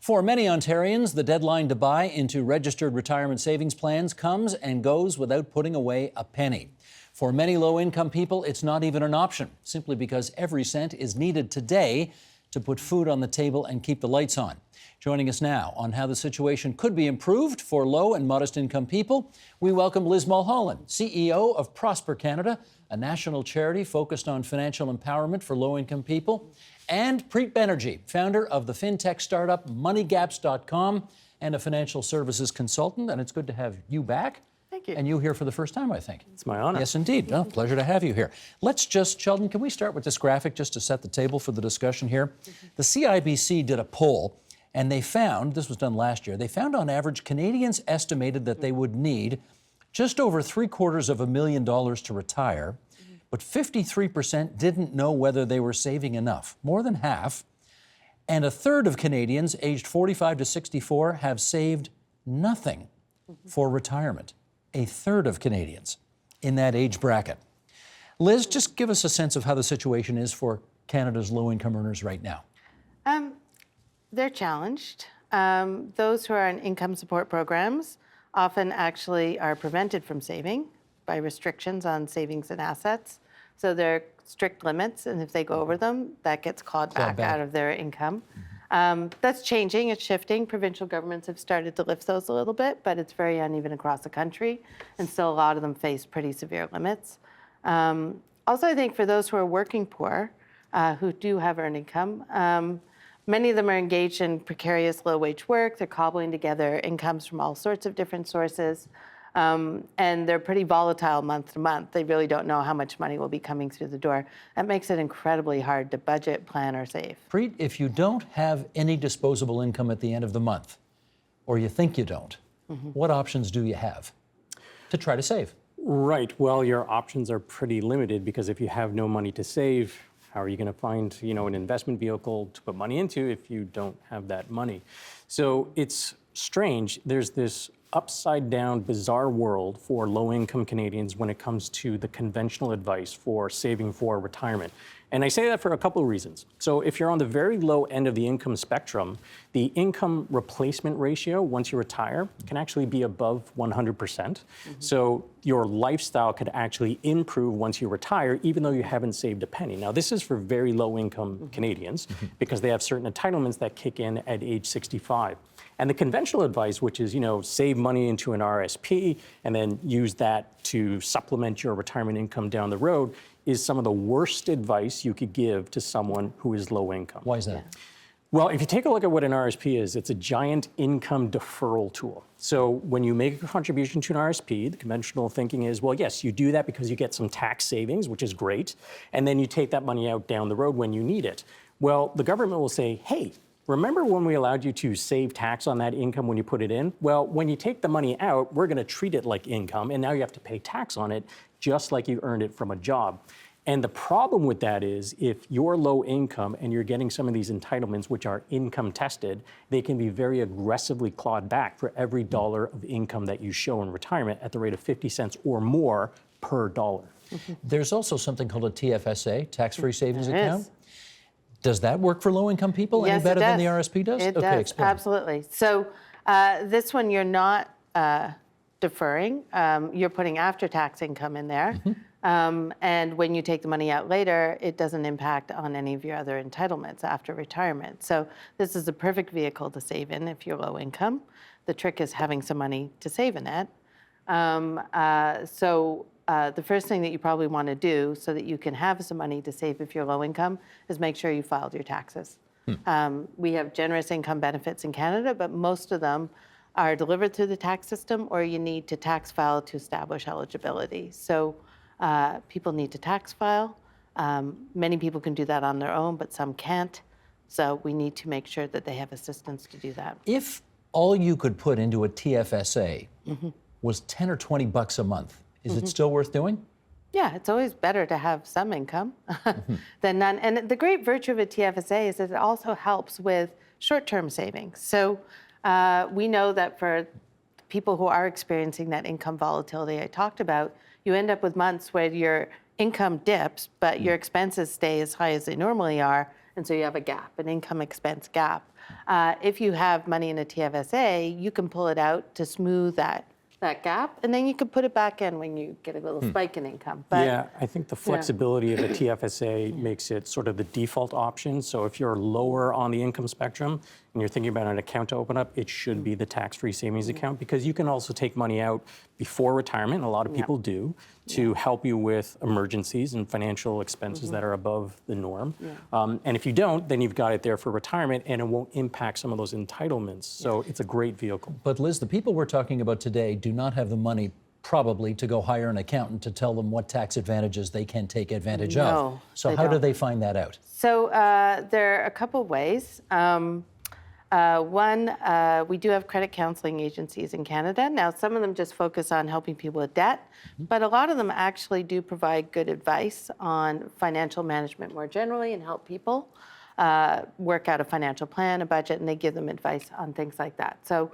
For many Ontarians, the deadline to buy into registered retirement savings plans comes and goes without putting away a penny. For many low-income people, it's not even an option, simply because every cent is needed today to put food on the table and keep the lights on. Joining us now on how the situation could be improved for low and modest income people, we welcome Liz Mulholland, CEO of Prosper Canada, a national charity focused on financial empowerment for low-income people, and Preet Banerjee, founder of the fintech startup moneygaps.com and a financial services consultant. And it's good to have you back. Thank you. And you here for the first time, I think. It's my honor. Yes, indeed. Well, pleasure to have you here. Let's just, Sheldon, can we start with this graphic just to set the table for the discussion here? The CIBC did a poll, and they found, this was done last year, they found on average Canadians estimated that they would need just over $750,000 to retire, but 53% didn't know whether they were saving enough, more than half. And a third of Canadians aged 45 to 64 have saved nothing for retirement. A third of Canadians in that age bracket. Liz, just give us a sense of how the situation is for Canada's low-income earners right now. They're challenged. Those who are on income support programs often actually are prevented from saving by restrictions on savings and assets. So there are strict limits, and if they go over them, that gets clawed back out of their income. That's changing, it's shifting. Provincial governments have started to lift those a little bit, but it's very uneven across the country, and still a lot of them face pretty severe limits. Also, I think for those who are working poor, who do have earned income, many of them are engaged in precarious low-wage work. They're cobbling together incomes from all sorts of different sources, and they're pretty volatile month to month. They really don't know how much money will be coming through the door. That makes it incredibly hard to budget, plan, or save. Preet, if you don't have any disposable income at the end of the month, or you think you don't, what options do you have to try to save? Right. Well, your options are pretty limited because if you have no money to save, how are you going to find, an investment vehicle to put money into if you don't have that money? So it's strange. There's this upside down, bizarre world for low-income Canadians when it comes to the conventional advice for saving for retirement. And I say that for a couple of reasons. So if you're on the very low end of the income spectrum, the income replacement ratio once you retire can actually be above 100%. So your lifestyle could actually improve once you retire, even though you haven't saved a penny. Now, this is for very low-income Canadians because they have certain entitlements that kick in at age 65. And the conventional advice, which is, save money into an RSP and then use that to supplement your retirement income down the road, is some of the worst advice you could give to someone who is low income. Why is that? Yeah. Well, if you take a look at what an RSP is, it's a giant income deferral tool. So when you make a contribution to an RSP, the conventional thinking is, well, yes, you do that because you get some tax savings, which is great, and then you take that money out down the road when you need it. Well, the government will say, hey, remember when we allowed you to save tax on that income when you put it in? Well, when you take the money out, we're going to treat it like income, and now you have to pay tax on it just like you earned it from a job. And the problem with that is if you're low income and you're getting some of these entitlements, which are income tested, they can be very aggressively clawed back for every dollar of income that you show in retirement at the rate of 50 cents or more per dollar. There's also something called a TFSA, tax-free savings There account. is. Does that work for low-income people Yes, any better it than the does. RSP does? It Okay, does, explain. absolutely. So this one you're not deferring. You're putting after-tax income in there. And when you take the money out later, it doesn't impact on any of your other entitlements after retirement. So this is a perfect vehicle to save in if you're low income. The trick is having some money to save in it. The first thing that you probably want to do so that you can have some money to save if you're low income is make sure you filed your taxes. We have generous income benefits in Canada, but most of them are delivered through the tax system, or you need to tax file to establish eligibility. So people need to tax file. Many people can do that on their own, but some can't. So we need to make sure that they have assistance to do that. If all you could put into a TFSA was 10 or 20 bucks a month, is it still worth doing? Yeah, it's always better to have some income than none. And the great virtue of a TFSA is that it also helps with short-term savings. So we know that for people who are experiencing that income volatility I talked about, you end up with months where your income dips, but your expenses stay as high as they normally are, And so you have a gap, an income expense gap. If you have money in a TFSA, you can pull it out to smooth that gap, and then you can put it back in when you get a little spike in income. But yeah, I think the flexibility of a TFSA makes it sort of the default option. So if you're lower on the income spectrum and you're thinking about an account to open up, it should be the tax-free savings account, because you can also take money out before retirement, and a lot of people do, to help you with emergencies and financial expenses that are above the norm. And if you don't, then you've got it there for retirement, and it won't impact some of those entitlements. So it's a great vehicle. But Liz, the people we're talking about today do not have the money probably to go hire an accountant to tell them what tax advantages they can take advantage of. No, So they how do don't. they find that out? So there are a couple ways. One, we do have credit counseling agencies in Canada. Now, some of them just focus on helping people with debt, but a lot of them actually do provide good advice on financial management more generally and help people work out a financial plan, a budget, and they give them advice on things like that. So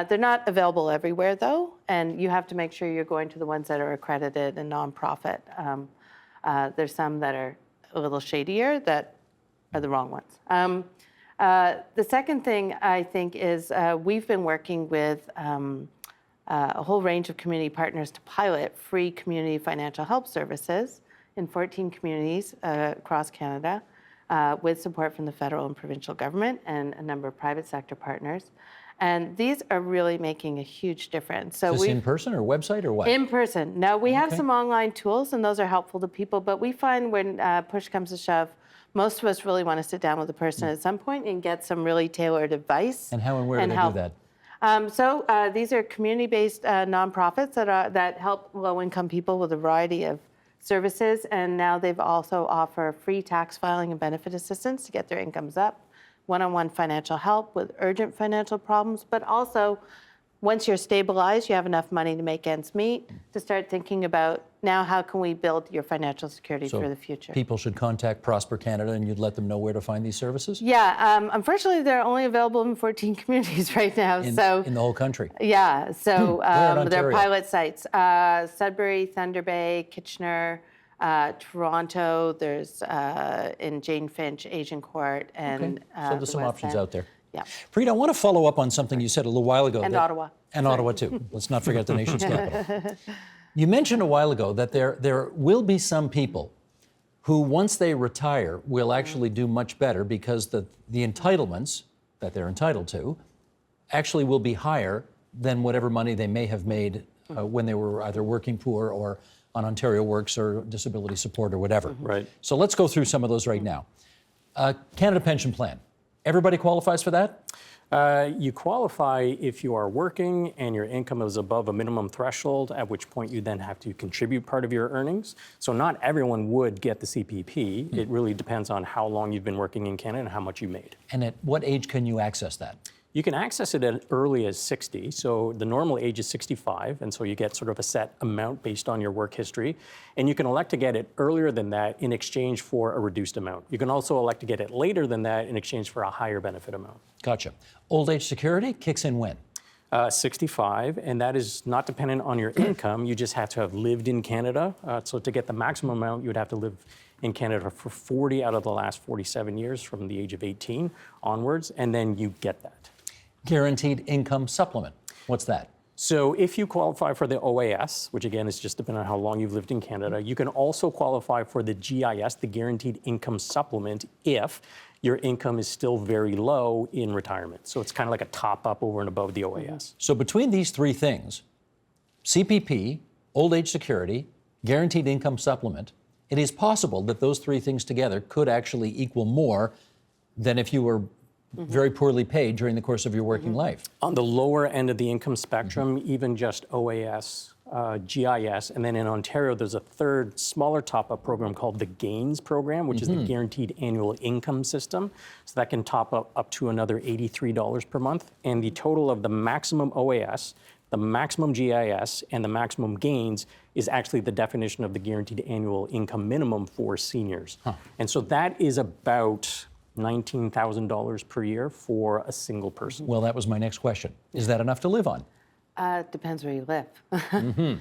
they're not available everywhere, though, and you have to make sure you're going to the ones that are accredited and nonprofit. There's some that are a little shadier that are the wrong ones. The second thing I think is we've been working with a whole range of community partners to pilot free community financial help services in 14 communities across Canada with support from the federal and provincial government and a number of private sector partners. And these are really making a huge difference. So Is this in person or website or what? in person. Now, we have Okay. some online tools, and those are helpful to people, but we find when push comes to shove, most of us really want to sit down with a person at some point and get some really tailored advice. And how and where do they help. do that? So these are community-based nonprofits that help low-income people with a variety of services, and now they've also offer free tax filing and benefit assistance to get their incomes up, one-on-one financial help with urgent financial problems, but also once you're stabilized, you have enough money to make ends meet, to start thinking about now how can we build your financial security for the future. People should contact Prosper Canada and you'd let them know where to find these services? Yeah, unfortunately, they're only available in 14 communities right now. In the whole country? Yeah, so Where in they're Ontario? pilot sites. Sudbury, Thunder Bay, Kitchener, Toronto, there's in Jane Finch, Agincourt, and So there's some the West options End. out there. Yeah. Preet, I want to follow up on something you said a little while ago. And that- Ottawa. And Ottawa, too. Let's not forget the nation's capital. You mentioned a while ago that there will be some people who, once they retire, will actually do much better because the entitlements that they're entitled to actually will be higher than whatever money they may have made when they were either working poor or on Ontario Works or disability support or whatever. Right. So let's go through some of those right now. Canada Pension Plan. Everybody qualifies for that? You qualify if you are working and your income is above a minimum threshold, at which point you then have to contribute part of your earnings. So not everyone would get the CPP. It really depends on how long you've been working in Canada and how much you made. And at what age can you access that? You can access it as early as 60. So the normal age is 65, and so you get sort of a set amount based on your work history. And you can elect to get it earlier than that in exchange for a reduced amount. You can also elect to get it later than that in exchange for a higher benefit amount. Gotcha. Old age security kicks in when? 65, and that is not dependent on your income. You just have to have lived in Canada. So to get the maximum amount, you would have to live in Canada for 40 out of the last 47 years from the age of 18 onwards, and then you get that. Guaranteed income supplement. What's that? So if you qualify for the OAS, which again is just depending on how long you've lived in Canada, you can also qualify for the GIS, the Guaranteed Income Supplement, if your income is still very low in retirement. So it's kind of like a top up over and above the OAS. So between these three things, CPP, old age security, guaranteed income supplement, it is possible that those three things together could actually equal more than if you were very poorly paid during the course of your working life. On the lower end of the income spectrum, even just OAS, GIS, and then in Ontario, there's a third smaller top-up program called the GAINS program, which is the Guaranteed Annual Income System. So that can top up to another $83 per month. And the total of the maximum OAS, the maximum GIS, and the maximum GAINS is actually the definition of the Guaranteed Annual Income Minimum for seniors. And so that is about $19,000 per year for a single person. Well, that was my next question. Is that enough to live on? Depends where you live.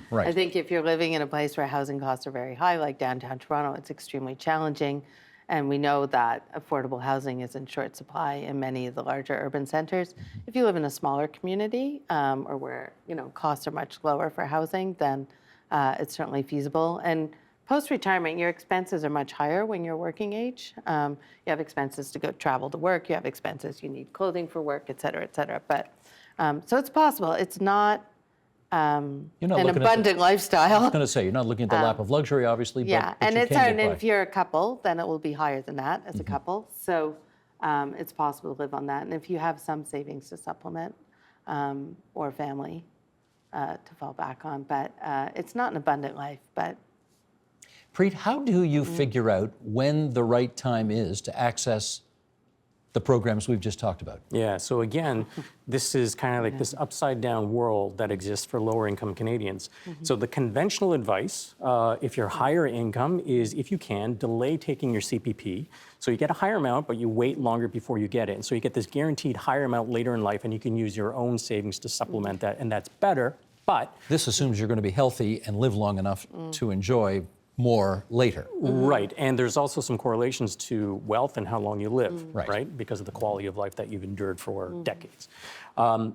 Right. I think if you're living in a place where housing costs are very high, like downtown Toronto, it's extremely challenging. And we know that affordable housing is in short supply in many of the larger urban centers. If you live in a smaller community or where costs are much lower for housing, then it's certainly feasible. And post-retirement, your expenses are much higher when you're working age. You have expenses to go travel to work. You have expenses. You need clothing for work, et cetera, et cetera. But so it's possible. It's not an abundant lifestyle. I was going to say, you're not looking at the lap of luxury, obviously, Yeah, but and you it's can hard. get And by. if you're a couple, then it will be higher than that as a couple. So it's possible to live on that. And if you have some savings to supplement or family to fall back on, but it's not an abundant life. But Preet, how do you figure out when the right time is to access the programs we've just talked about? Yeah, so again, this is kind of like this upside down world that exists for lower income Canadians. So the conventional advice, if you're higher income, is if you can, delay taking your CPP. So you get a higher amount, but you wait longer before you get it. And so you get this guaranteed higher amount later in life, and you can use your own savings to supplement that, and that's better. But This assumes you're going to be healthy and live long enough to enjoy more later. right, and there's also some correlations to wealth and how long you live, Right. right? Because of the quality of life that you've endured for decades.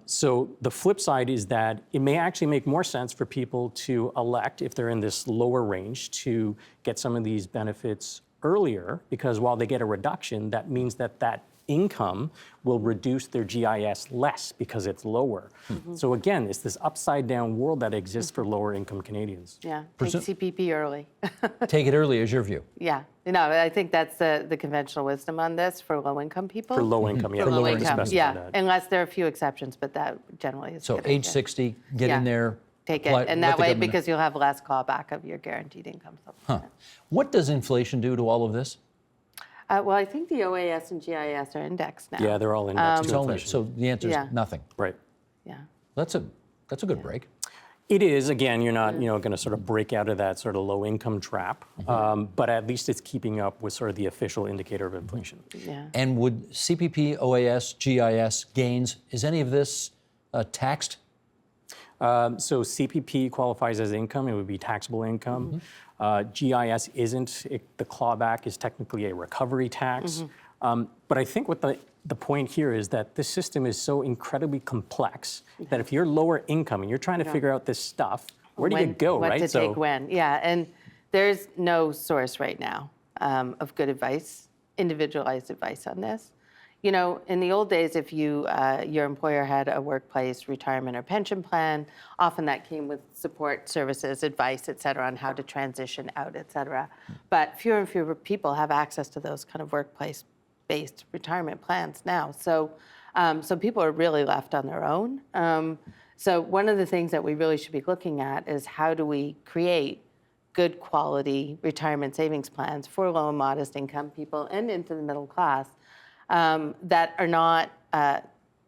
So the flip side is that it may actually make more sense for people to elect, if they're in this lower range, to get some of these benefits earlier, because while they get a reduction, that means that that income will reduce their GIS less because it's lower. So again, it's this upside down world that exists for lower income Canadians. yeah, take CPP early. Take it early is your view. Yeah, I think that's the conventional wisdom on this for low-income people. For low income, yeah. For low to income, specify yeah, that. unless there are a few exceptions, but that generally is a So good age idea. 60, get Yeah. in there. Take it, apply- and let that the way, government- because you'll have less clawback of your guaranteed income supplement. What does inflation do to all of this? Well, I think the OAS and GIS are indexed now. Yeah, they're all indexed It's to only, inflation. so the answer is Yeah. nothing. Right. Yeah. That's a good break. It is. Again, you're not, going to sort of break out of that sort of low income trap, but at least it's keeping up with sort of the official indicator of inflation. Yeah. And would CPP, OAS, GIS gains, is any of this taxed? So CPP qualifies as income; it would be taxable income. GIS isn't. The clawback is technically a recovery tax. But I think what the point here is that this system is so incredibly complex that if you're lower income and you're trying to figure out this stuff, where do you go, what right? to take when. Yeah, and there's no source right now of good advice, individualized advice on this. In the old days, if your employer had a workplace retirement or pension plan, often that came with support services, advice, et cetera, on how to transition out, et cetera. But fewer and fewer people have access to those kind of workplace-based retirement plans now. So people are really left on their own. So one of the things that we really should be looking at is how do we create good quality retirement savings plans for low and modest income people and into the middle class that are not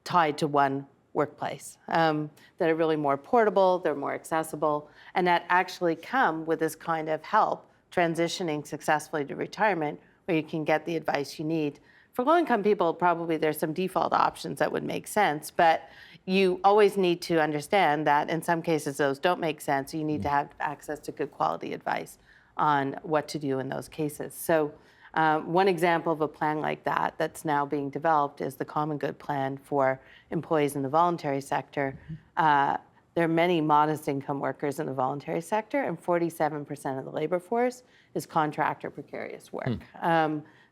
tied to one workplace, that are really more portable, they're more accessible, and that actually come with this kind of help transitioning successfully to retirement where you can get the advice you need. For low-income people, probably there's some default options that would make sense, but you always need to understand that in some cases those don't make sense. You need to have access to good quality advice on what to do in those cases. So one example of a plan like that that's now being developed is the Common Good Plan for employees in the voluntary sector. There are many modest income workers in the voluntary sector, and 47% of the labor force is contract or precarious work.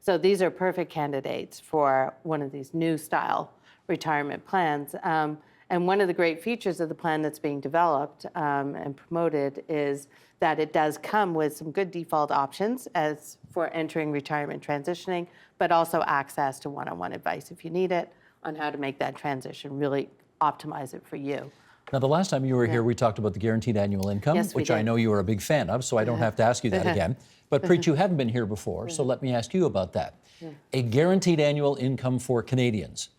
So these are perfect candidates for one of these new style retirement plans. And one of the great features of the plan that's being developed and promoted is that it does come with some good default options as for entering retirement transitioning, but also access to one-on-one advice if you need it on how to make that transition, really optimize it for you. Now, the last time you were here, we talked about the guaranteed annual income, Yes, we which I did. know you are a big fan of, so I don't have to ask you that again. But Preet, you haven't been here before, so let me ask you about that. A guaranteed annual income for Canadians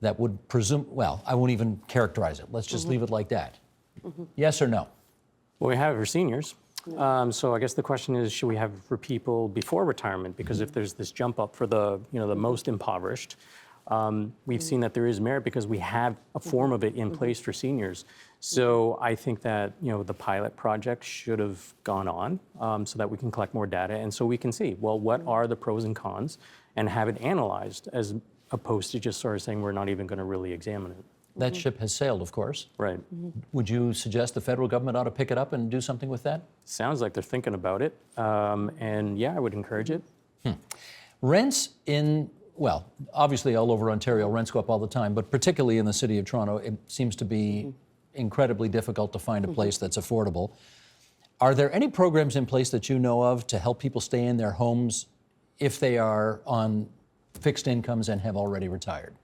that would presume, well, I won't even characterize it. Let's just leave it like that. Yes or no? Well, we have it for seniors. So I guess the question is, should we have it for people before retirement? Because if there's this jump up for the, the most impoverished, we've seen that there is merit because we have a form of it in place for seniors. So I think that the pilot project should have gone on so that we can collect more data and so we can see, well, what are the pros and cons, and have it analyzed as opposed to just sort of saying we're not even going to really examine it. That ship has sailed, of course. Right. Would you suggest the federal government ought to pick it up and do something with that? Sounds like they're thinking about it. And yeah, I would encourage it. Rents well, obviously all over Ontario, rents go up all the time, but particularly in the city of Toronto, it seems to be incredibly difficult to find a place that's affordable. Are there any programs in place that you know of to help people stay in their homes if they are on fixed incomes and have already retired?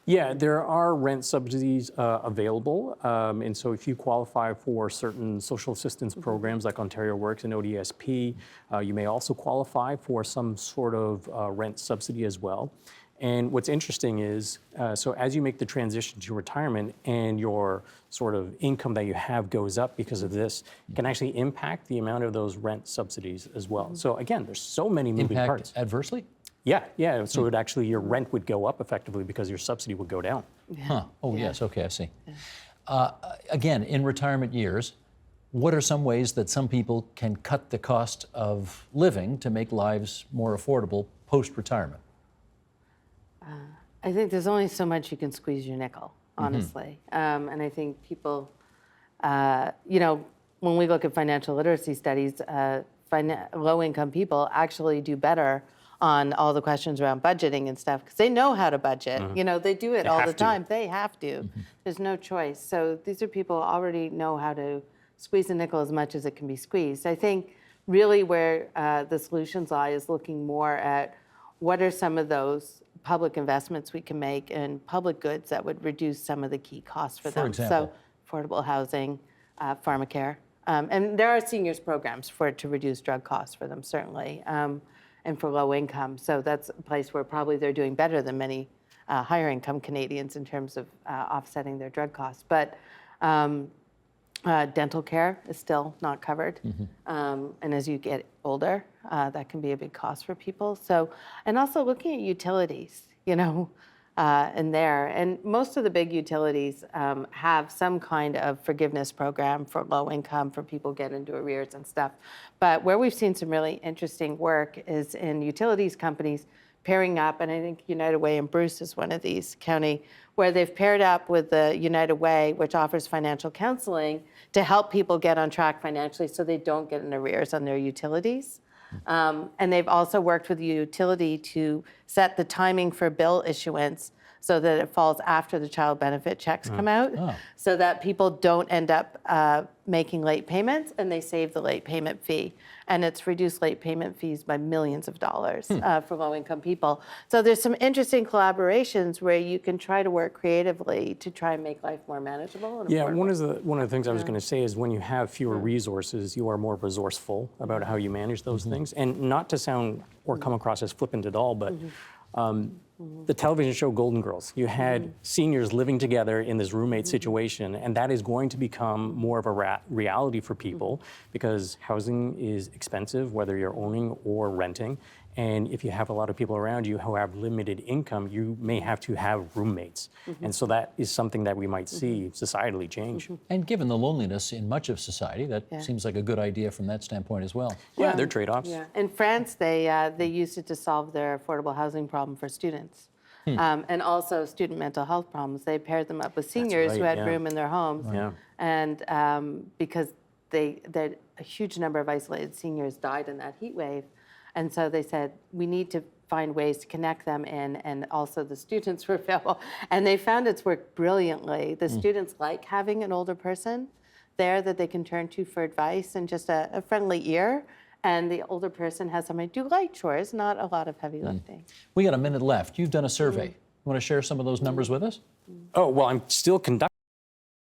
Yeah, there are rent subsidies available. And so if you qualify for certain social assistance programs like Ontario Works and ODSP, you may also qualify for some sort of rent subsidy as well. And what's interesting is, so as you make the transition to retirement and your sort of income that you have goes up because of this, it can actually impact the amount of those rent subsidies as well. So again, there's so many moving parts. Impact adversely? Yeah. So it actually, your rent would go up effectively because your subsidy would go down. Huh. Oh, yes. Okay, I see. Again, in retirement years, what are some ways that some people can cut the cost of living to make lives more affordable post-retirement? I think there's only so much you can squeeze your nickel, honestly. And I think people, when we look at financial literacy studies, low-income people actually do better on all the questions around budgeting and stuff because they know how to budget. They do it all the time. They have to. There's no choice. So these are people who already know how to squeeze a nickel as much as it can be squeezed. I think really where the solutions lie is looking more at what are some of those public investments we can make in public goods that would reduce some of the key costs for them. example? So affordable housing, pharmacare. And there are seniors programs to reduce drug costs for them, certainly. And for low income. So that's a place where probably they're doing better than many higher income Canadians in terms of offsetting their drug costs. But dental care is still not covered. And as you get older, that can be a big cost for people. So, and also looking at utilities, and most of the big utilities have some kind of forgiveness program for low income, for people get into arrears and stuff. But where we've seen some really interesting work is in utilities companies pairing up, and I think United Way and Bruce is one of these county, where they've paired up with the United Way, which offers financial counseling to help people get on track financially so they don't get in arrears on their utilities. And they've also worked with the utility to set the timing for bill issuance so that it falls after the child benefit checks come out, so that people don't end up making late payments and they save the late payment fee. And it's reduced late payment fees by millions of dollars for low-income people. So there's some interesting collaborations where you can try to work creatively to try and make life more manageable and affordable. One of the things I was going to say is when you have fewer resources, you are more resourceful about how you manage those things. And not to sound or come across as flippant at all, but the television show Golden Girls, you had seniors living together in this roommate situation, and that is going to become more of a reality for people because housing is expensive, whether you're owning or renting. And if you have a lot of people around you who have limited income, you may have to have roommates. And so that is something that we might see societally change. And given the loneliness in much of society, that seems like a good idea from that standpoint as well. Yeah, they're trade-offs. Yeah. In France, they used it to solve their affordable housing problem for students. And also student mental health problems. They paired them up with seniors who had room in their homes. And because a huge number of isolated seniors died in that heat wave. And so they said, we need to find ways to connect them in, and also the students were available. And they found it's worked brilliantly. The students like having an older person there that they can turn to for advice and just a friendly ear. And the older person has somebody to do light chores, not a lot of heavy lifting. We got a minute left. You've done a survey. You want to share some of those numbers with us? Oh, well, I'm still conducting.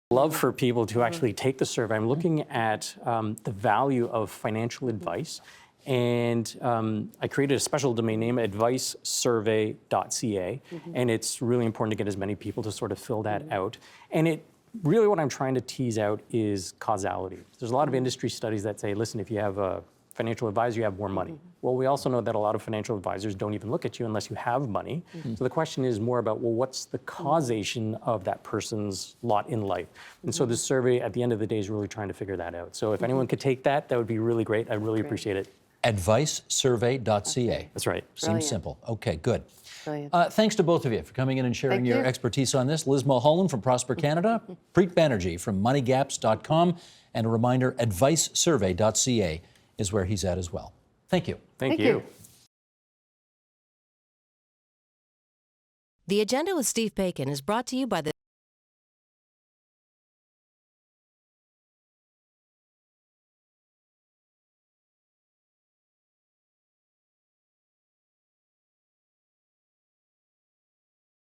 Love for people to actually take the survey. I'm looking at the value of financial advice. And I created a special domain name, advicesurvey.ca, and it's really important to get as many people to sort of fill that out. And really what I'm trying to tease out is causality. There's a lot of industry studies that say, listen, if you have a financial advisor, you have more money. Well, we also know that a lot of financial advisors don't even look at you unless you have money. So the question is more about, well, what's the causation of that person's lot in life? And so this survey, at the end of the day, is really trying to figure that out. So if anyone could take that, that would be really great. I really appreciate it. Advicesurvey.ca. That's right. Seems Brilliant. simple. Okay, good. Brilliant. Thanks to both of you for coming in and sharing Thank your you. expertise on this. Liz Mulholland from Prosper Canada, Preet Banerjee from moneygaps.com, and a reminder, advicesurvey.ca is where he's at as well. Thank you. Thank Thank you. you. The Agenda with Steve Bacon is brought to you by the